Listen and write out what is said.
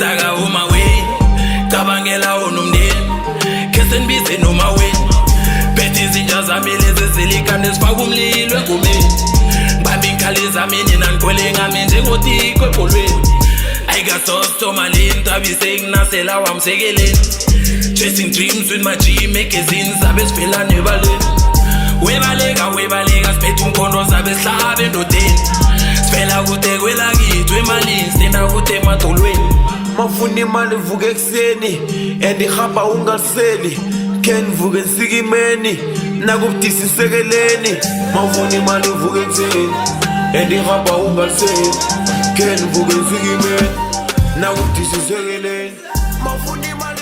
Taka uma way Kabangela unomndeni Kese nbize noma weni Bethe izinja zami lezi zilikane sifaka umlilo engomeni Ngibambe inkhali zami nina ngikhwele ngami njengotiko ebholweni Ayikasosto malini tabise nginasela wamsekeleni Chasing dreams with my G magazine zabe sivela nebaleni Webaleka siphethe umkhondo zabe sihlaba endodeni Sivela kude kwelakithu emalini sina kude emadolweni Mafuna imali vuka ekuseni and ihamba ungaseli Ken vuka ensikimeni nakubudisa isekeleni Mafuna imali vuka ekuseni and ihamba ungaseli Ken vuka ensikimeni nakubudisa isekeleni Mafuna imali